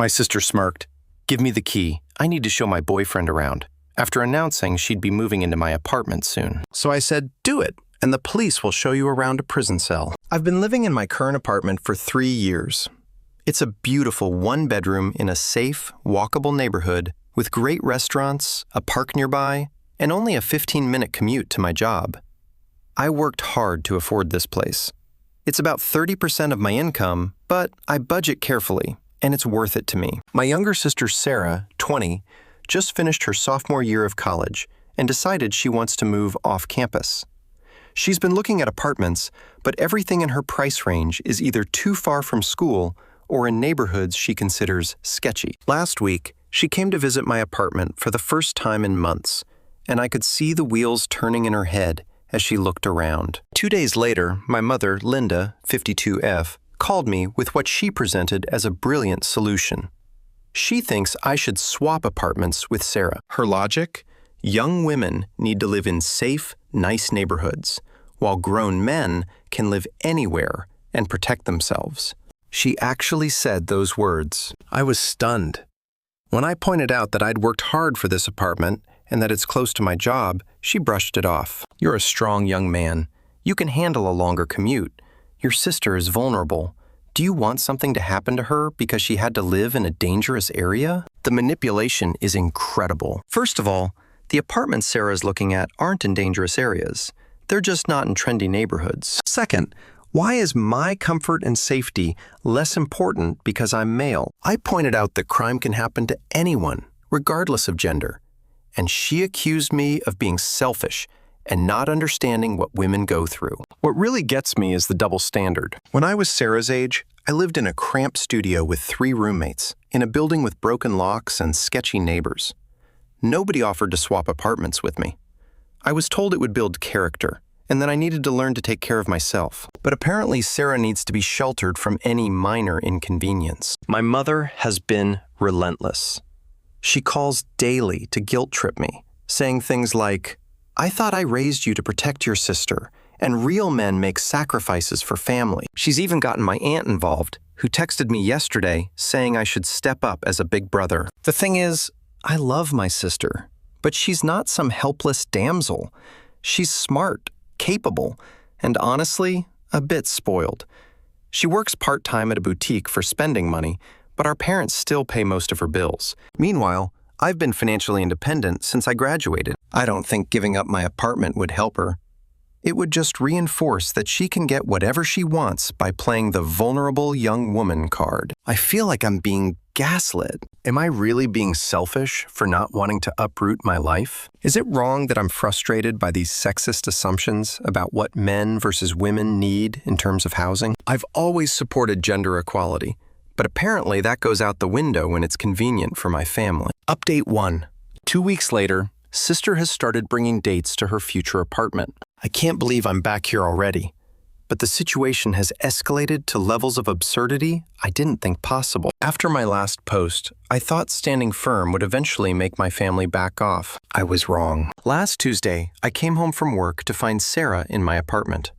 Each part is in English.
My sister smirked. "Give me the key. I need to show my boyfriend around," after announcing she'd be moving into my apartment soon. So I said, "Do it, and the police will show you around a prison cell." I've been living in my current apartment for 3 years. It's a beautiful one-bedroom in a safe, walkable neighborhood with great restaurants, a park nearby, and only a 15-minute commute to my job. I worked hard to afford this place. It's about 30% of my income, but I budget carefully, and it's worth it to me. My younger sister Sarah, 20, just finished her sophomore year of college and decided she wants to move off campus. She's been looking at apartments, but everything in her price range is either too far from school or in neighborhoods she considers sketchy. Last week, she came to visit my apartment for the first time in months, and I could see the wheels turning in her head as she looked around. 2 days later, my mother, Linda, 52F, called me with what she presented as a brilliant solution. She thinks I should swap apartments with Sarah. Her logic? Young women need to live in safe, nice neighborhoods, while grown men can live anywhere and protect themselves. She actually said those words. I was stunned. When I pointed out that I'd worked hard for this apartment and that it's close to my job, she brushed it off. "You're a strong young man. You can handle a longer commute. Your sister is vulnerable. Do you want something to happen to her because she had to live in a dangerous area?" The manipulation is incredible. First of all, the apartments Sarah's looking at aren't in dangerous areas. They're just not in trendy neighborhoods. Second, why is my comfort and safety less important because I'm male? I pointed out that crime can happen to anyone, regardless of gender. And she accused me of being selfish and not understanding what women go through. What really gets me is the double standard. When I was Sarah's age, I lived in a cramped studio with 3 roommates, in a building with broken locks and sketchy neighbors. Nobody offered to swap apartments with me. I was told it would build character, and that I needed to learn to take care of myself. But apparently Sarah needs to be sheltered from any minor inconvenience. My mother has been relentless. She calls daily to guilt trip me, saying things like, "I thought I raised you to protect your sister, and real men make sacrifices for family." She's even gotten my aunt involved, who texted me yesterday saying I should step up as a big brother. The thing is, I love my sister, but she's not some helpless damsel. She's smart, capable, and honestly, a bit spoiled. She works part-time at a boutique for spending money, but our parents still pay most of her bills. Meanwhile, I've been financially independent since I graduated. I don't think giving up my apartment would help her. It would just reinforce that she can get whatever she wants by playing the vulnerable young woman card. I feel like I'm being gaslit. Am I really being selfish for not wanting to uproot my life? Is it wrong that I'm frustrated by these sexist assumptions about what men versus women need in terms of housing? I've always supported gender equality, but apparently that goes out the window when it's convenient for my family. Update 1. 2 weeks later, Sister has started bringing dates to her future apartment. I can't believe I'm back here already, but the situation has escalated to levels of absurdity I didn't think possible. After my last post, I thought standing firm would eventually make my family back off. I was wrong. Last Tuesday, I came home from work to find Sarah in my apartment.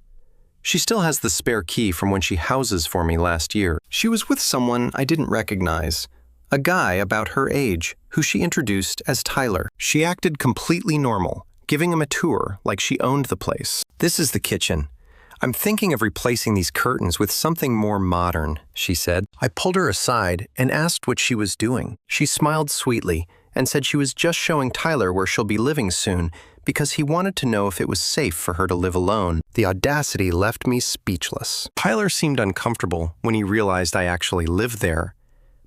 She still has the spare key from when she houses for me last year. She was with someone I didn't recognize, a guy about her age, who she introduced as Tyler. She acted completely normal, giving him a tour like she owned the place. "This is the kitchen. I'm thinking of replacing these curtains with something more modern," she said. I pulled her aside and asked what she was doing. She smiled sweetly and said she was just showing Tyler where she'll be living soon because he wanted to know if it was safe for her to live alone. The audacity left me speechless. Tyler seemed uncomfortable when he realized I actually lived there,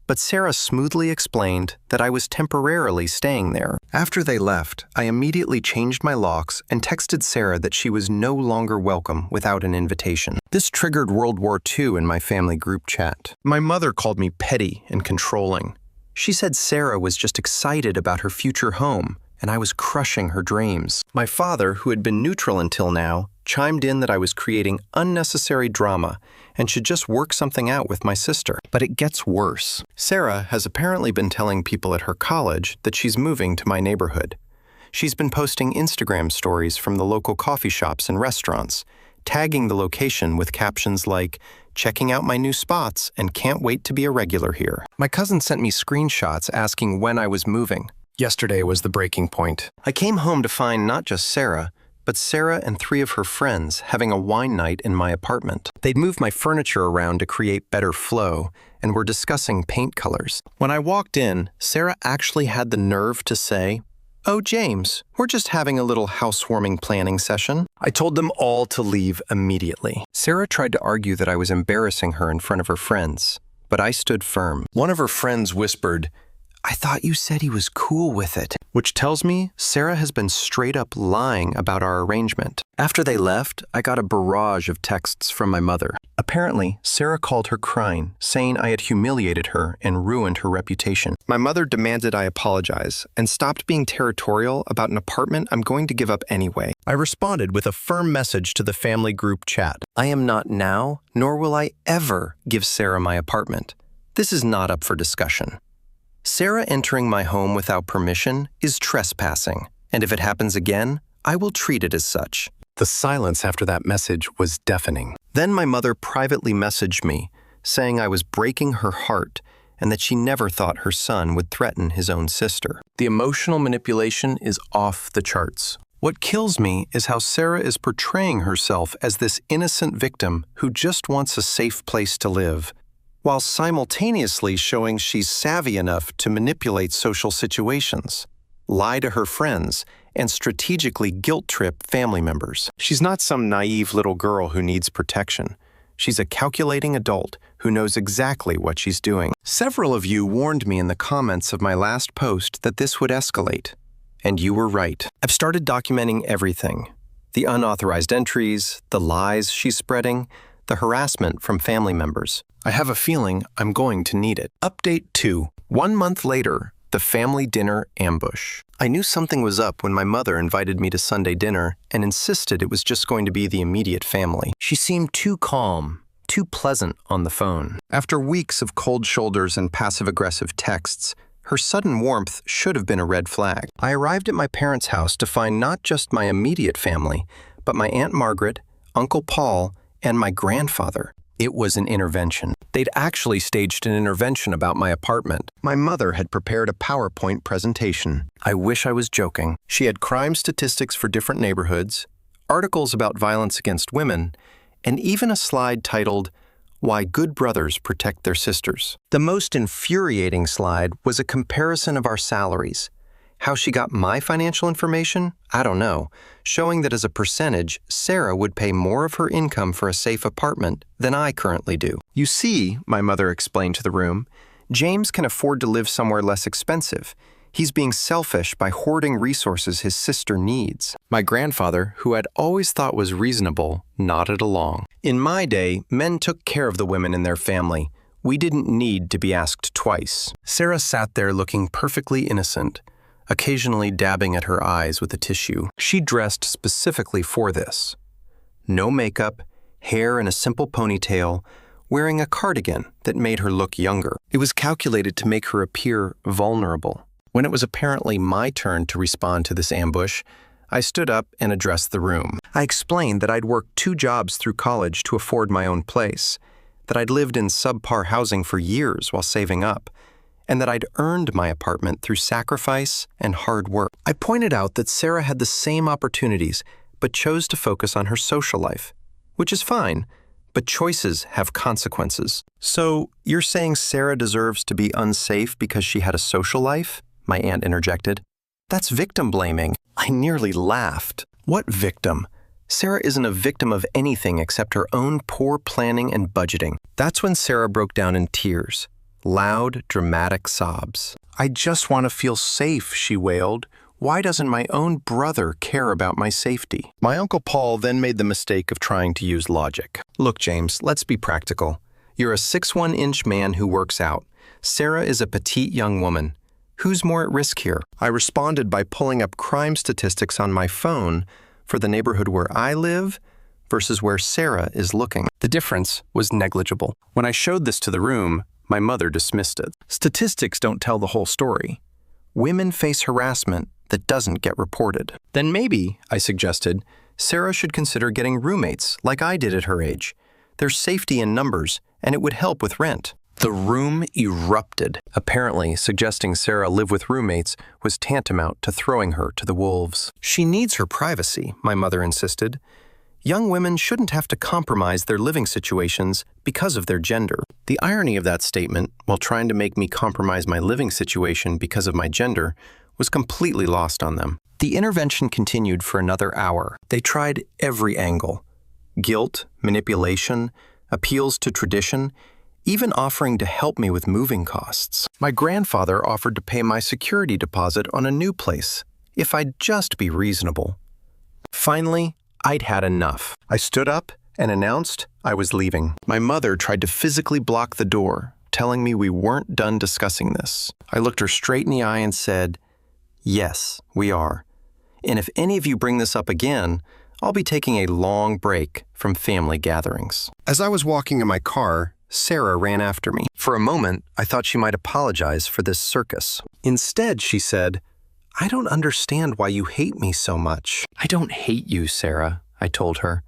but Sarah smoothly explained that I was temporarily staying there. After they left, I immediately changed my locks and texted Sarah that she was no longer welcome without an invitation. This triggered World War II in my family group chat. My mother called me petty and controlling. She said Sarah was just excited about her future home, and I was crushing her dreams. My father, who had been neutral until now, chimed in that I was creating unnecessary drama and should just work something out with my sister. But it gets worse. Sarah has apparently been telling people at her college that she's moving to my neighborhood. She's been posting Instagram stories from the local coffee shops and restaurants, tagging the location with captions like, checking out my new spots, and can't wait to be a regular here. My cousin sent me screenshots asking when I was moving. Yesterday was the breaking point. I came home to find not just Sarah, but Sarah and 3 of her friends having a wine night in my apartment. They'd moved my furniture around to create better flow and were discussing paint colors. When I walked in, Sarah actually had the nerve to say, "Oh, James, we're just having a little housewarming planning session." I told them all to leave immediately. Sarah tried to argue that I was embarrassing her in front of her friends, but I stood firm. One of her friends whispered, "I thought you said he was cool with it," which tells me Sarah has been straight up lying about our arrangement. After they left, I got a barrage of texts from my mother. Apparently, Sarah called her crying, saying I had humiliated her and ruined her reputation. My mother demanded I apologize and stopped being territorial about an apartment I'm going to give up anyway. I responded with a firm message to the family group chat. I am not now, nor will I ever give Sarah my apartment. This is not up for discussion. Sarah entering my home without permission is trespassing, and if it happens again, I will treat it as such. The silence after that message was deafening. Then my mother privately messaged me, saying I was breaking her heart and that she never thought her son would threaten his own sister. The emotional manipulation is off the charts. What kills me is how Sarah is portraying herself as this innocent victim who just wants a safe place to live, while simultaneously showing she's savvy enough to manipulate social situations, lie to her friends, and strategically guilt-trip family members. She's not some naive little girl who needs protection. She's a calculating adult who knows exactly what she's doing. Several of you warned me in the comments of my last post that this would escalate, and you were right. I've started documenting everything. The unauthorized entries, the lies she's spreading, the harassment from family members. I have a feeling I'm going to need it. Update 2. 1 month later, the family dinner ambush. I knew something was up when my mother invited me to Sunday dinner and insisted it was just going to be the immediate family. She seemed too calm, too pleasant on the phone. After weeks of cold shoulders and passive-aggressive texts, her sudden warmth should have been a red flag. I arrived at my parents' house to find not just my immediate family, but my Aunt Margaret, Uncle Paul, and my grandfather. It was an intervention. They'd actually staged an intervention about my apartment. My mother had prepared a PowerPoint presentation. I wish I was joking. She had crime statistics for different neighborhoods, articles about violence against women, and even a slide titled, "Why Good Brothers Protect Their Sisters." The most infuriating slide was a comparison of our salaries. How she got my financial information? I don't know, showing that as a percentage, Sarah would pay more of her income for a safe apartment than I currently do. You see, my mother explained to the room, James can afford to live somewhere less expensive. He's being selfish by hoarding resources his sister needs. My grandfather, who I'd always thought was reasonable, nodded along. In my day, men took care of the women in their family. We didn't need to be asked twice. Sarah sat there looking perfectly innocent, occasionally dabbing at her eyes with a tissue. She dressed specifically for this. No makeup, hair in a simple ponytail, wearing a cardigan that made her look younger. It was calculated to make her appear vulnerable. When it was apparently my turn to respond to this ambush, I stood up and addressed the room. I explained that I'd worked 2 jobs through college to afford my own place, that I'd lived in subpar housing for years while saving up, and that I'd earned my apartment through sacrifice and hard work. I pointed out that Sarah had the same opportunities, but chose to focus on her social life, which is fine, but choices have consequences. So, you're saying Sarah deserves to be unsafe because she had a social life? My aunt interjected. That's victim blaming. I nearly laughed. What victim? Sarah isn't a victim of anything except her own poor planning and budgeting. That's when Sarah broke down in tears. Loud, dramatic sobs. I just want to feel safe, she wailed. Why doesn't my own brother care about my safety? My Uncle Paul then made the mistake of trying to use logic. Look, James, let's be practical. You're a 6'1" man who works out. Sarah is a petite young woman. Who's more at risk here? I responded by pulling up crime statistics on my phone for the neighborhood where I live versus where Sarah is looking. The difference was negligible. When I showed this to the room, my mother dismissed it. Statistics don't tell the whole story. Women face harassment that doesn't get reported. Then maybe, I suggested, Sarah should consider getting roommates like I did at her age. There's safety in numbers, and it would help with rent. The room erupted. Apparently, suggesting Sarah live with roommates was tantamount to throwing her to the wolves. She needs her privacy, my mother insisted. Young women shouldn't have to compromise their living situations because of their gender. The irony of that statement, while trying to make me compromise my living situation because of my gender, was completely lost on them. The intervention continued for another hour. They tried every angle. Guilt, manipulation, appeals to tradition, even offering to help me with moving costs. My grandfather offered to pay my security deposit on a new place, if I'd just be reasonable. Finally, I'd had enough. I stood up and announced I was leaving. My mother tried to physically block the door, telling me we weren't done discussing this. I looked her straight in the eye and said, "Yes, we are. And if any of you bring this up again, I'll be taking a long break from family gatherings." As I was walking in my car, Sarah ran after me. For a moment, I thought she might apologize for this circus. Instead, she said, "I don't understand why you hate me so much." "I don't hate you, Sarah," I told her.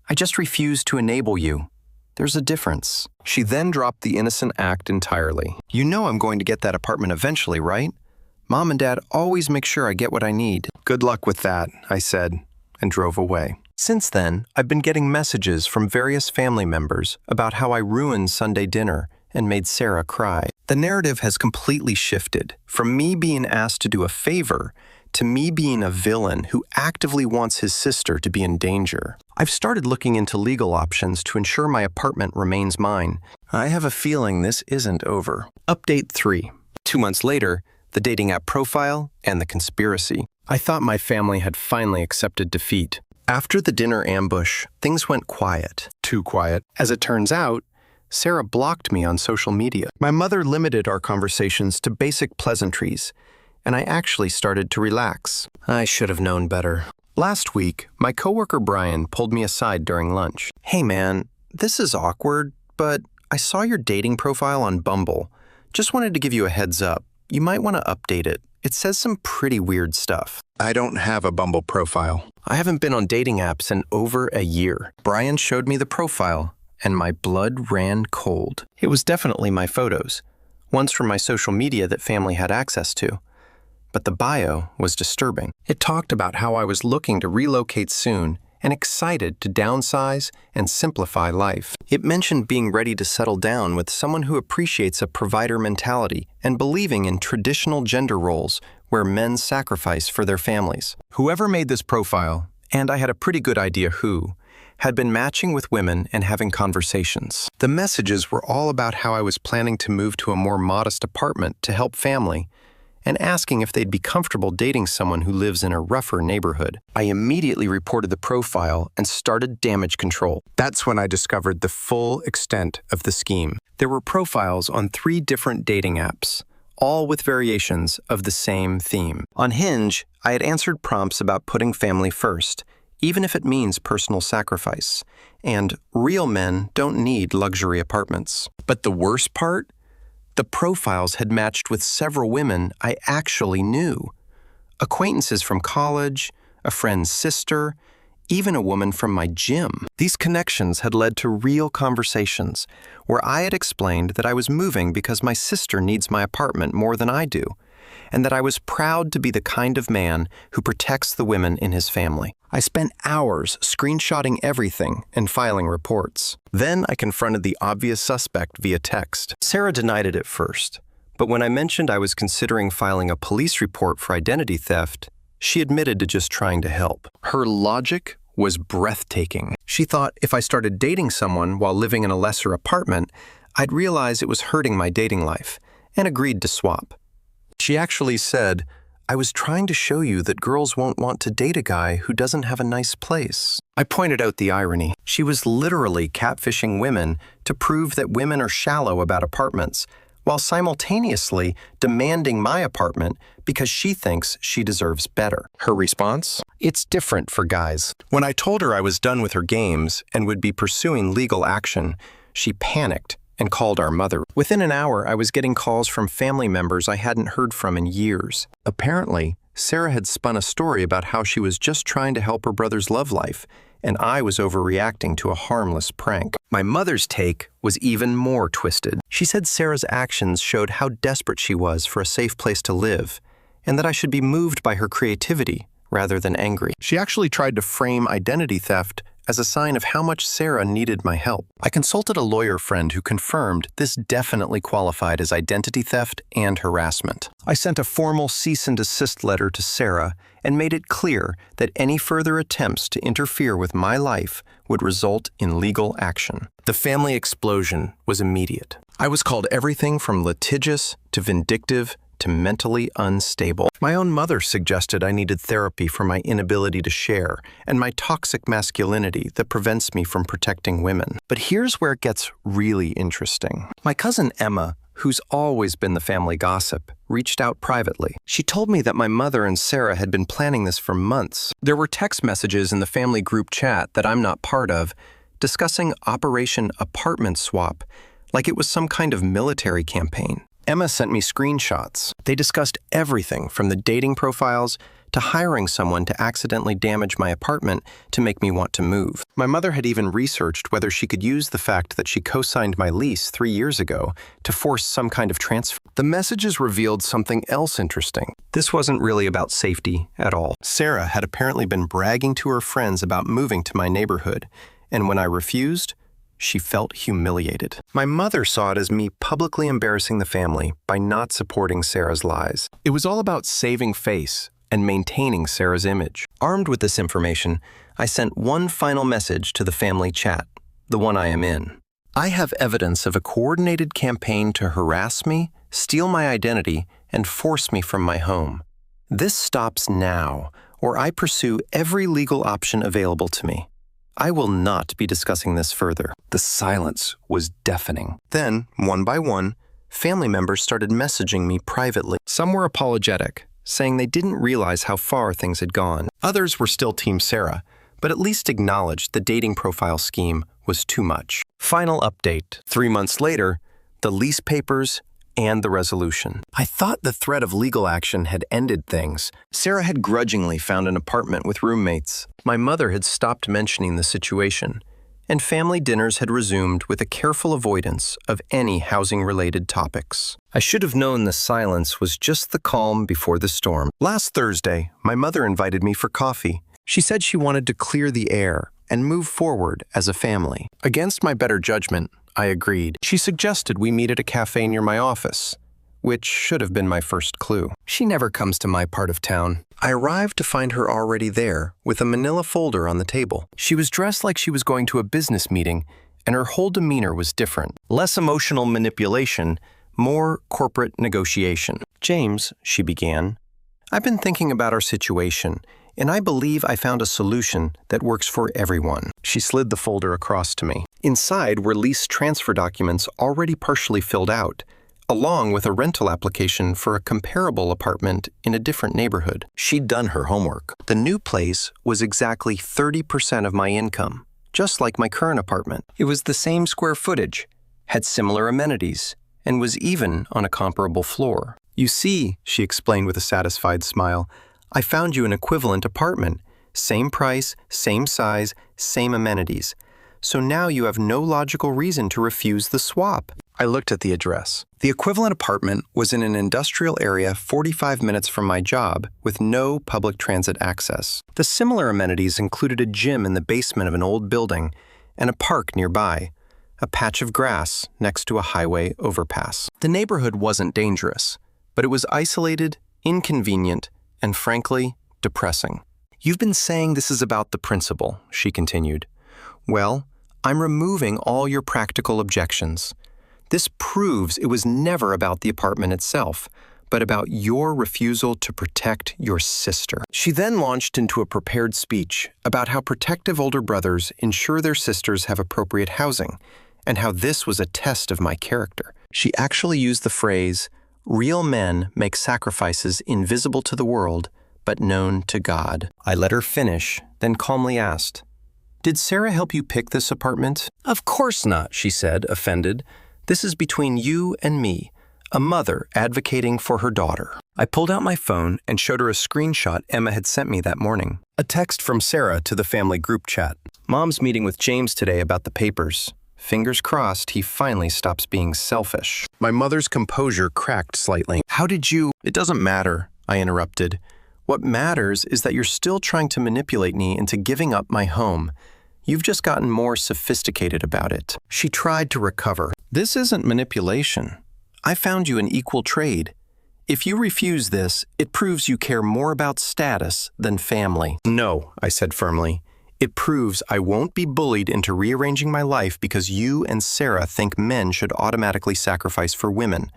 "I just refuse to enable you. There's a difference." She then dropped the innocent act entirely. "You know I'm going to get that apartment eventually, right? Mom and Dad always make sure I get what I need." "Good luck with that," I said, and drove away. Since then, I've been getting messages from various family members about how I ruined Sunday dinner and made Sarah cry. The narrative has completely shifted from me being asked to do a favor to me being a villain who actively wants his sister to be in danger. I've started looking into legal options to ensure my apartment remains mine. I have a feeling this isn't over. Update 3. 2 months later, the dating app profile and the conspiracy. I thought my family had finally accepted defeat. After the dinner ambush, things went quiet. Too quiet. As it turns out, Sarah blocked me on social media. My mother limited our conversations to basic pleasantries, and I actually started to relax. I should have known better. Last week, my coworker Brian pulled me aside during lunch. "Hey man, this is awkward, but I saw your dating profile on Bumble. Just wanted to give you a heads up. You might want to update it. It says some pretty weird stuff." "I don't have a Bumble profile." I haven't been on dating apps in over a year. Brian showed me the profile, and my blood ran cold. It was definitely my photos, ones from my social media that family had access to. But the bio was disturbing. It talked about how I was looking to relocate soon and excited to downsize and simplify life. It mentioned being ready to settle down with someone who appreciates a provider mentality and believing in traditional gender roles where men sacrifice for their families. Whoever made this profile, and I had a pretty good idea who, had been matching with women and having conversations. The messages were all about how I was planning to move to a more modest apartment to help family, and asking if they'd be comfortable dating someone who lives in a rougher neighborhood. I immediately reported the profile and started damage control. That's when I discovered the full extent of the scheme. There were profiles on 3 different dating apps, all with variations of the same theme. On Hinge, I had answered prompts about putting family first, even if it means personal sacrifice, and real men don't need luxury apartments. But the worst part? The profiles had matched with several women I actually knew. Acquaintances from college, a friend's sister, even a woman from my gym. These connections had led to real conversations where I had explained that I was moving because my sister needs my apartment more than I do, and that I was proud to be the kind of man who protects the women in his family. I spent hours screenshotting everything and filing reports. Then I confronted the obvious suspect via text. Sarah denied it at first, but when I mentioned I was considering filing a police report for identity theft, she admitted to just trying to help. Her logic was breathtaking. She thought if I started dating someone while living in a lesser apartment, I'd realize it was hurting my dating life, and agreed to swap. She actually said, "I was trying to show you that girls won't want to date a guy who doesn't have a nice place." I pointed out the irony. She was literally catfishing women to prove that women are shallow about apartments, while simultaneously demanding my apartment because she thinks she deserves better. Her response? "It's different for guys." When I told her I was done with her games and would be pursuing legal action, she panicked and called our mother. Within an hour, I was getting calls from family members I hadn't heard from in years. Apparently, Sarah had spun a story about how she was just trying to help her brother's love life and I was overreacting to a harmless prank. My mother's take was even more twisted. She said Sarah's actions showed how desperate she was for a safe place to live, and that I should be moved by her creativity rather than angry. She actually tried to frame identity theft as a sign of how much Sarah needed my help. I consulted a lawyer friend who confirmed this definitely qualified as identity theft and harassment. I sent a formal cease and desist letter to Sarah and made it clear that any further attempts to interfere with my life would result in legal action. The family explosion was immediate. I was called everything from litigious to vindictive to mentally unstable. My own mother suggested I needed therapy for my inability to share and my toxic masculinity that prevents me from protecting women. But here's where it gets really interesting. My cousin Emma, who's always been the family gossip, reached out privately. She told me that my mother and Sarah had been planning this for months. There were text messages in the family group chat that I'm not part of, discussing Operation Apartment Swap, like it was some kind of military campaign. Emma sent me screenshots. They discussed everything from the dating profiles to hiring someone to accidentally damage my apartment to make me want to move. My mother had even researched whether she could use the fact that she co-signed my lease 3 years ago to force some kind of transfer. The messages revealed something else interesting. This wasn't really about safety at all. Sarah had apparently been bragging to her friends about moving to my neighborhood, and when I refused, she felt humiliated. My mother saw it as me publicly embarrassing the family by not supporting Sarah's lies. It was all about saving face and maintaining Sarah's image. Armed with this information, I sent one final message to the family chat, the one I am in. I have evidence of a coordinated campaign to harass me, steal my identity, and force me from my home. This stops now, or I pursue every legal option available to me. I will not be discussing this further. The silence was deafening. Then, one by one, family members started messaging me privately. Some were apologetic, saying they didn't realize how far things had gone. Others were still Team Sarah, but at least acknowledged the dating profile scheme was too much. Final update. 3 months later, the lease papers and the resolution. I thought the threat of legal action had ended things. Sarah had grudgingly found an apartment with roommates. My mother had stopped mentioning the situation, and family dinners had resumed with a careful avoidance of any housing-related topics. I should have known the silence was just the calm before the storm. Last Thursday, my mother invited me for coffee. She said she wanted to clear the air and move forward as a family. Against my better judgment, I agreed. She suggested we meet at a cafe near my office, which should have been my first clue. She never comes to my part of town. I arrived to find her already there, with a manila folder on the table. She was dressed like she was going to a business meeting, and her whole demeanor was different. Less emotional manipulation, more corporate negotiation. "James," she began, "I've been thinking about our situation, and I believe I found a solution that works for everyone." She slid the folder across to me. Inside were lease transfer documents already partially filled out, along with a rental application for a comparable apartment in a different neighborhood. She'd done her homework. The new place was exactly 30% of my income, just like my current apartment. It was the same square footage, had similar amenities, and was even on a comparable floor. "You see," she explained with a satisfied smile, "I found you an equivalent apartment. Same price, same size, same amenities. So now you have no logical reason to refuse the swap." I looked at the address. The equivalent apartment was in an industrial area 45 minutes from my job with no public transit access. The similar amenities included a gym in the basement of an old building and a park nearby, a patch of grass next to a highway overpass. The neighborhood wasn't dangerous, but it was isolated, inconvenient, and frankly, depressing. "You've been saying this is about the principle," she continued. "Well, I'm removing all your practical objections. This proves it was never about the apartment itself, but about your refusal to protect your sister." She then launched into a prepared speech about how protective older brothers ensure their sisters have appropriate housing, and how this was a test of my character. She actually used the phrase, "Real men make sacrifices invisible to the world, but known to God." I let her finish, then calmly asked, "Did Sarah help you pick this apartment?" "Of course not," she said, offended. "This is between you and me, a mother advocating for her daughter." I pulled out my phone and showed her a screenshot Emma had sent me that morning. A text from Sarah to the family group chat. Mom's meeting with James today about the papers. Fingers crossed he finally stops being selfish. My mother's composure cracked slightly. How did you— It doesn't matter, I interrupted. What matters is that you're still trying to manipulate me into giving up my home. You've just gotten more sophisticated about it. She tried to recover. This isn't manipulation. I found you an equal trade. If you refuse this, it proves you care more about status than family. No, I said firmly. It proves I won't be bullied into rearranging my life because you and Sarah think men should automatically sacrifice for women.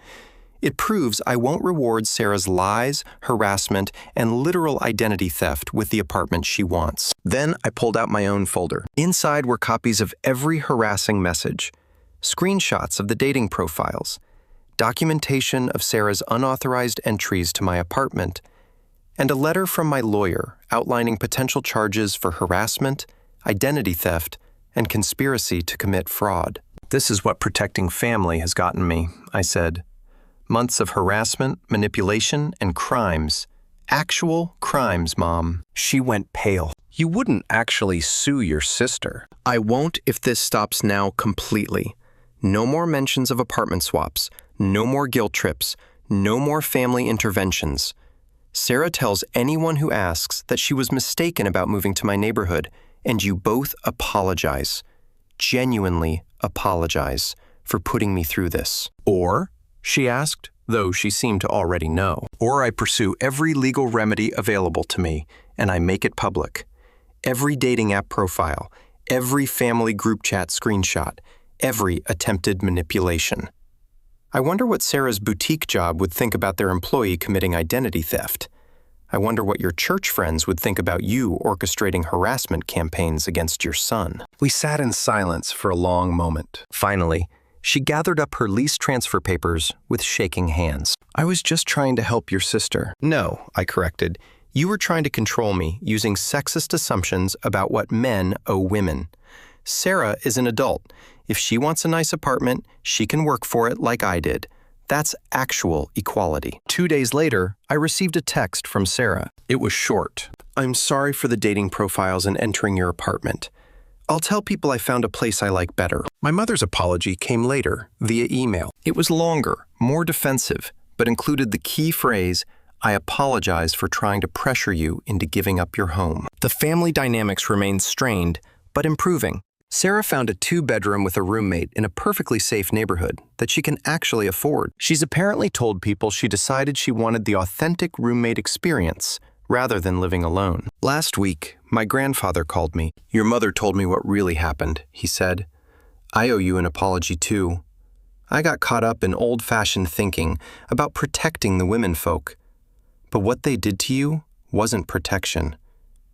It proves I won't reward Sarah's lies, harassment, and literal identity theft with the apartment she wants. Then I pulled out my own folder. Inside were copies of every harassing message, screenshots of the dating profiles, documentation of Sarah's unauthorized entries to my apartment, and a letter from my lawyer outlining potential charges for harassment, identity theft, and conspiracy to commit fraud. This is what protecting family has gotten me, I said. Months of harassment, manipulation, and crimes. Actual crimes, Mom. She went pale. You wouldn't actually sue your sister. I won't if this stops now completely. No more mentions of apartment swaps. No more guilt trips. No more family interventions. Sarah tells anyone who asks that she was mistaken about moving to my neighborhood, and you both apologize. Genuinely apologize for putting me through this. Or, she asked, though she seemed to already know. Or I pursue every legal remedy available to me, and I make it public. Every dating app profile, every family group chat screenshot, every attempted manipulation. I wonder what Sarah's boutique job would think about their employee committing identity theft. I wonder what your church friends would think about you orchestrating harassment campaigns against your son. We sat in silence for a long moment. Finally, she gathered up her lease transfer papers with shaking hands. I was just trying to help your sister. No, I corrected. You were trying to control me using sexist assumptions about what men owe women. Sarah is an adult. If she wants a nice apartment, she can work for it like I did. That's actual equality. 2 days later, I received a text from Sarah. It was short. I'm sorry for the dating profiles and entering your apartment. I'll tell people I found a place I like better. My mother's apology came later, via email. It was longer, more defensive, but included the key phrase, I apologize for trying to pressure you into giving up your home. The family dynamics remained strained, but improving. Sarah found a 2-bedroom with a roommate in a perfectly safe neighborhood that she can actually afford. She's apparently told people she decided she wanted the authentic roommate experience rather than living alone. Last week, my grandfather called me. Your mother told me what really happened, he said. I owe you an apology too. I got caught up in old-fashioned thinking about protecting the women folk. But what they did to you wasn't protection.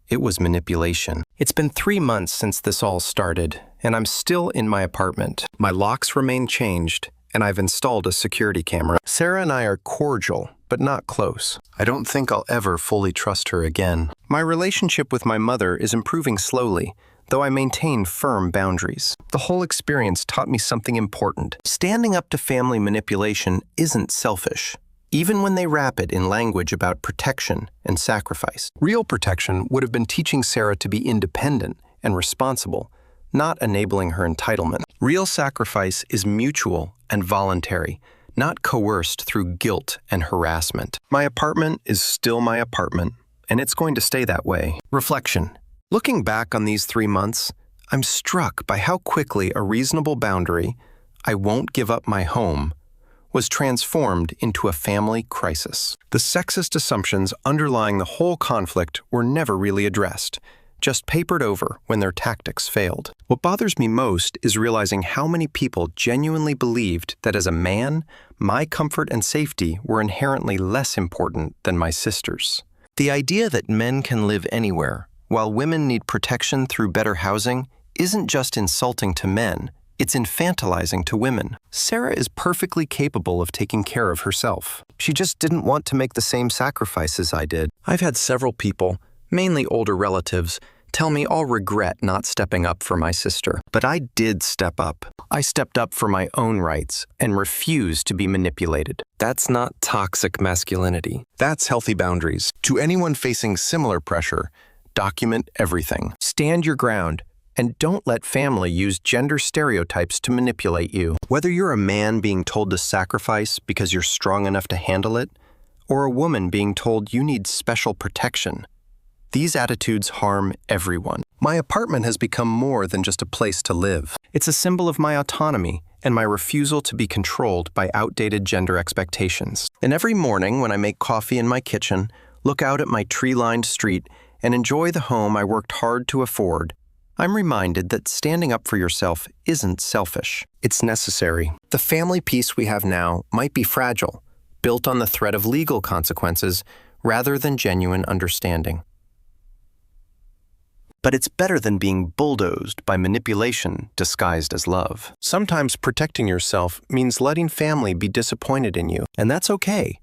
It was manipulation. It's been 3 months since this all started, and I'm still in my apartment. My locks remain changed, and I've installed a security camera. Sarah and I are cordial, but not close. I don't think I'll ever fully trust her again. My relationship with my mother is improving slowly, though I maintain firm boundaries. The whole experience taught me something important. Standing up to family manipulation isn't selfish, even when they wrap it in language about protection and sacrifice. Real protection would have been teaching Sarah to be independent and responsible, not enabling her entitlement. Real sacrifice is mutual and voluntary, not coerced through guilt and harassment. My apartment is still my apartment, and it's going to stay that way. Reflection. Looking back on these 3 months, I'm struck by how quickly a reasonable boundary, I won't give up my home, was transformed into a family crisis. The sexist assumptions underlying the whole conflict were never really addressed, just papered over when their tactics failed. What bothers me most is realizing how many people genuinely believed that as a man, my comfort and safety were inherently less important than my sister's. The idea that men can live anywhere, while women need protection through better housing, isn't just insulting to men. It's infantilizing to women. Sarah is perfectly capable of taking care of herself. She just didn't want to make the same sacrifices I did. I've had several people, mainly older relatives, tell me I'll regret not stepping up for my sister. But I did step up. I stepped up for my own rights and refused to be manipulated. That's not toxic masculinity. That's healthy boundaries. To anyone facing similar pressure, document everything. Stand your ground And don't let family use gender stereotypes to manipulate you. Whether you're a man being told to sacrifice because you're strong enough to handle it, or a woman being told you need special protection, these attitudes harm everyone. My apartment has become more than just a place to live. It's a symbol of my autonomy and my refusal to be controlled by outdated gender expectations. And every morning when I make coffee in my kitchen, look out at my tree-lined street, and enjoy the home I worked hard to afford, I'm reminded that standing up for yourself isn't selfish. It's necessary. The family peace we have now might be fragile, built on the threat of legal consequences rather than genuine understanding. But it's better than being bulldozed by manipulation disguised as love. Sometimes protecting yourself means letting family be disappointed in you, and that's okay.